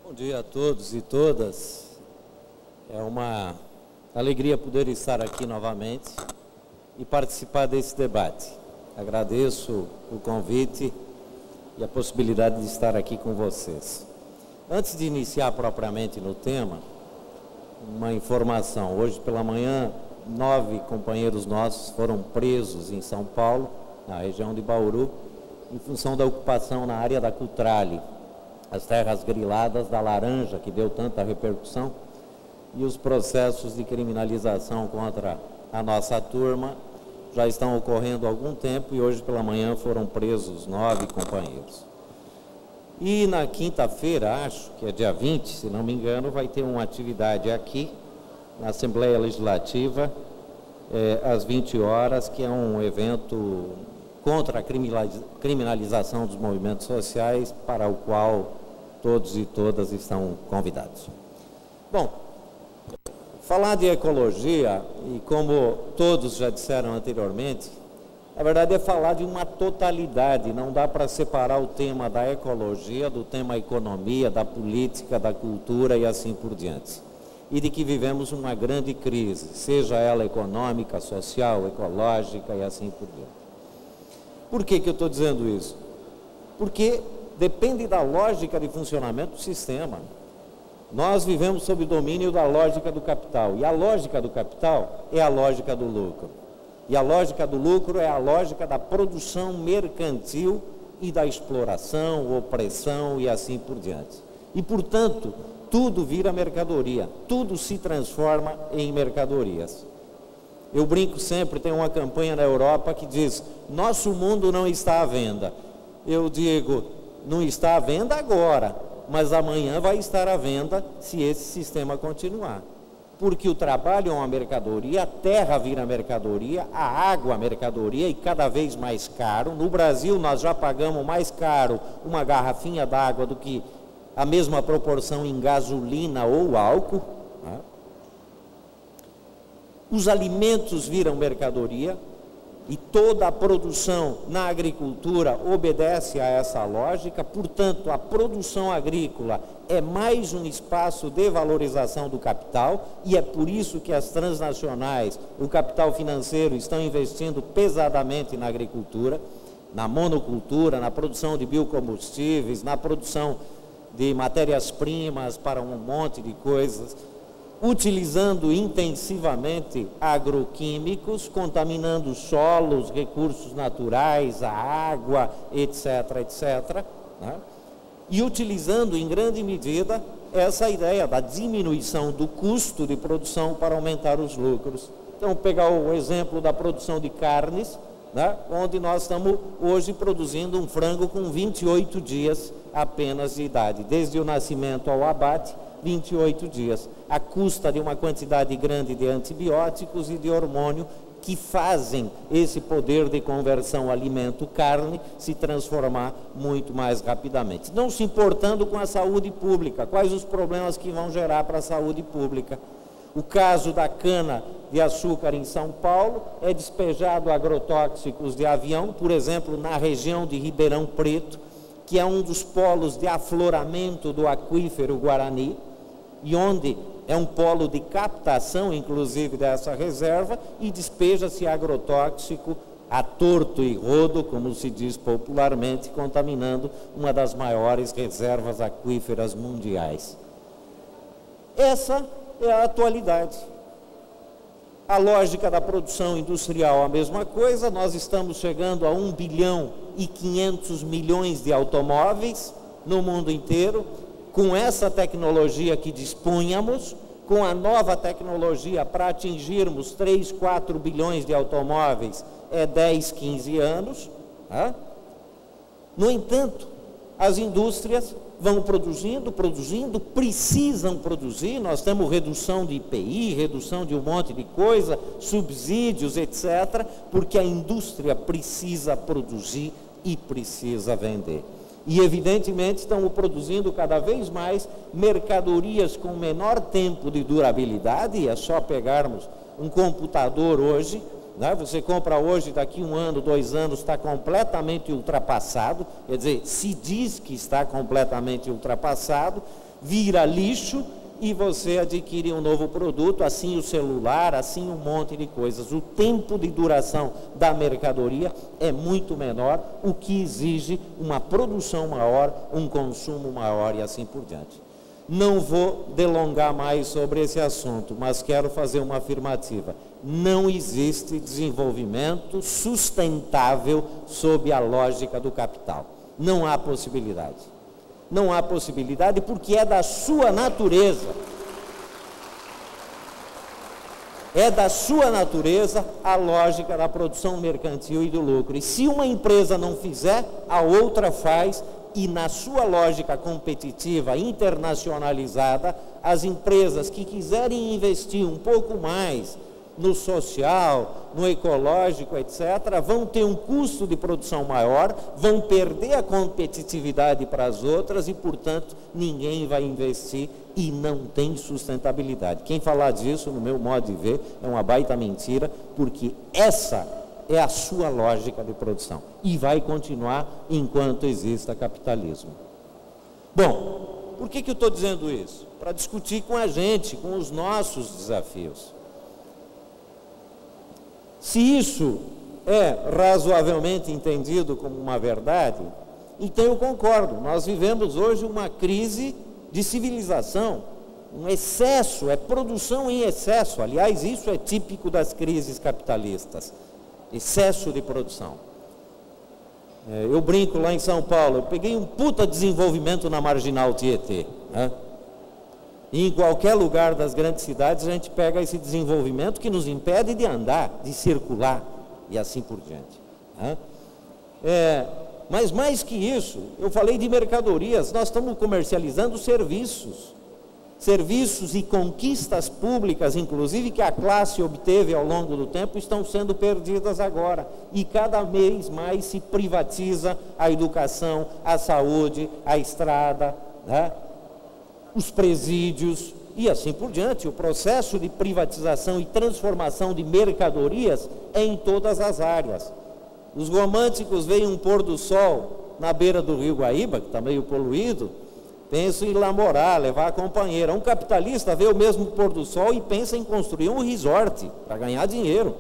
Bom dia a todos e todas. É uma alegria poder estar aqui novamente e participar desse debate. Agradeço o convite e a possibilidade de estar aqui com vocês. Antes de iniciar propriamente no tema, uma informação. Hoje pela manhã, 9 companheiros nossos foram presos em São Paulo, na região de Bauru, em função da ocupação na área da Cutrale, as terras griladas da Laranja, que deu tanta repercussão, e os processos de criminalização contra a nossa turma já estão ocorrendo há algum tempo e hoje pela manhã foram presos 9 companheiros. E na quinta-feira, acho que é dia 20, se não me engano, vai ter uma atividade aqui na Assembleia Legislativa, às 20 horas, que é um evento contra a criminalização dos movimentos sociais, para o qual todos e todas estão convidados. Bom, falar de ecologia, e como todos já disseram anteriormente, na verdade é falar de uma totalidade, não dá para separar o tema da ecologia do tema economia, da política, da cultura e assim por diante. E de que vivemos uma grande crise, seja ela econômica, social, ecológica e assim por diante. Por que eu estou dizendo isso? Porque depende da lógica de funcionamento do sistema. Nós vivemos sob o domínio da lógica do capital, e a lógica do capital é a lógica do lucro. E a lógica do lucro é a lógica da produção mercantil e da exploração, opressão e assim por diante. E, portanto, tudo vira mercadoria, tudo se transforma em mercadorias. Eu brinco sempre, tem uma campanha na Europa que diz: nosso mundo não está à venda. Eu digo, não está à venda agora, mas amanhã vai estar à venda se esse sistema continuar. Porque o trabalho é uma mercadoria, a terra vira mercadoria, a água mercadoria e cada vez mais caro. No Brasil nós já pagamos mais caro uma garrafinha d'água do que a mesma proporção em gasolina ou álcool, né? Os alimentos viram mercadoria e toda a produção na agricultura obedece a essa lógica. Portanto, a produção agrícola é mais um espaço de valorização do capital e é por isso que as transnacionais, o capital financeiro, estão investindo pesadamente na agricultura, na monocultura, na produção de biocombustíveis, na produção de matérias-primas para um monte de coisas, utilizando intensivamente agroquímicos, contaminando solos, recursos naturais, a água, etc., etc., né? E utilizando em grande medida essa ideia da diminuição do custo de produção para aumentar os lucros. Então, pegar o exemplo da produção de carnes, né? Onde nós estamos hoje produzindo um frango com 28 dias apenas de idade, desde o nascimento ao abate, 28 dias, à custa de uma quantidade grande de antibióticos e de hormônio que fazem esse poder de conversão alimento-carne se transformar muito mais rapidamente. Não se importando com a saúde pública, quais os problemas que vão gerar para a saúde pública. O caso da cana-de-açúcar em São Paulo é despejado agrotóxicos de avião, por exemplo, na região de Ribeirão Preto, que é um dos polos de afloramento do aquífero Guarani, e onde é um polo de captação, inclusive, dessa reserva, e despeja-se agrotóxico a torto e rodo, como se diz popularmente, contaminando uma das maiores reservas aquíferas mundiais. Essa é a atualidade. A lógica da produção industrial, a mesma coisa. Nós estamos chegando a 1 bilhão e 500 milhões de automóveis no mundo inteiro. Com essa tecnologia que dispunhamos, com a nova tecnologia para atingirmos 3, 4 bilhões de automóveis, é 10, 15 anos. Né? No entanto, as indústrias vão produzindo, precisam produzir. Nós temos redução de IPI, redução de um monte de coisa, subsídios, etc., porque a indústria precisa produzir e precisa vender. E, evidentemente, estamos produzindo cada vez mais mercadorias com menor tempo de durabilidade. E é só pegarmos um computador hoje, né? Você compra hoje, daqui 1 ano, 2 anos, está completamente ultrapassado. Quer dizer, se diz que está completamente ultrapassado, vira lixo e você adquire um novo produto, assim o celular, assim um monte de coisas. O tempo de duração da mercadoria é muito menor, o que exige uma produção maior, um consumo maior e assim por diante. Não vou delongar mais sobre esse assunto, mas quero fazer uma afirmativa. Não existe desenvolvimento sustentável sob a lógica do capital. Não há possibilidade. Não há possibilidade porque é da sua natureza. É da sua natureza a lógica da produção mercantil e do lucro. E se uma empresa não fizer, a outra faz. E na sua lógica competitiva, internacionalizada, as empresas que quiserem investir um pouco mais no social, no ecológico, etc., vão ter um custo de produção maior, vão perder a competitividade para as outras e, portanto, ninguém vai investir e não tem sustentabilidade. Quem falar disso, no meu modo de ver, é uma baita mentira, porque essa é a sua lógica de produção e vai continuar enquanto exista capitalismo. Bom, por que eu estou dizendo isso? Para discutir com a gente, com os nossos desafios. Se isso é razoavelmente entendido como uma verdade, então eu concordo. Nós vivemos hoje uma crise de civilização, um excesso, é produção em excesso. Aliás, isso é típico das crises capitalistas. Excesso de produção. Eu brinco lá em São Paulo, eu peguei um puta desenvolvimento na Marginal Tietê, né? E em qualquer lugar das grandes cidades a gente pega esse desenvolvimento que nos impede de andar, de circular e assim por diante, né? Mas mais que isso, eu falei de mercadorias, nós estamos comercializando serviços e conquistas públicas, inclusive, que a classe obteve ao longo do tempo, estão sendo perdidas agora. E cada vez mais se privatiza a educação, a saúde, a estrada, né? Os presídios e assim por diante. O processo de privatização e transformação de mercadorias é em todas as áreas. Os românticos veem um pôr do sol na beira do rio Guaíba, que está meio poluído, pensam em namorar, levar a companheira. Um capitalista vê o mesmo pôr do sol e pensa em construir um resort para ganhar dinheiro.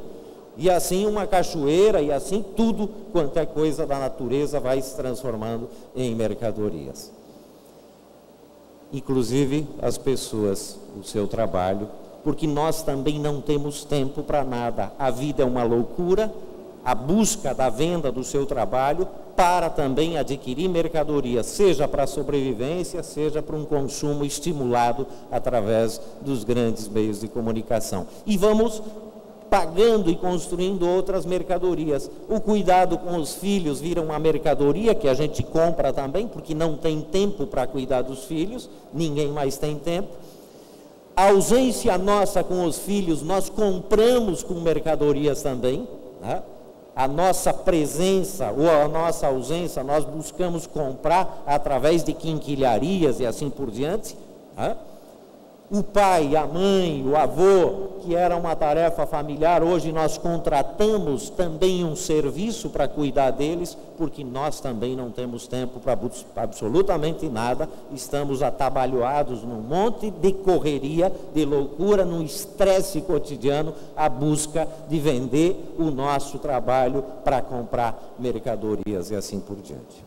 E assim uma cachoeira, e assim tudo quanto é coisa da natureza vai se transformando em mercadorias. Inclusive as pessoas, o seu trabalho, porque nós também não temos tempo para nada. A vida é uma loucura, a busca da venda do seu trabalho para também adquirir mercadoria, seja para a sobrevivência, seja para um consumo estimulado através dos grandes meios de comunicação. E vamos pagando e construindo outras mercadorias. O cuidado com os filhos vira uma mercadoria que a gente compra também, porque não tem tempo para cuidar dos filhos, ninguém mais tem tempo. A ausência nossa com os filhos, nós compramos com mercadorias também, né? A nossa presença ou a nossa ausência, nós buscamos comprar através de quinquilharias e assim por diante, né? O pai, a mãe, o avô, que era uma tarefa familiar, hoje nós contratamos também um serviço para cuidar deles, porque nós também não temos tempo para absolutamente nada, estamos atabalhoados num monte de correria, de loucura, num estresse cotidiano, a busca de vender o nosso trabalho para comprar mercadorias e assim por diante.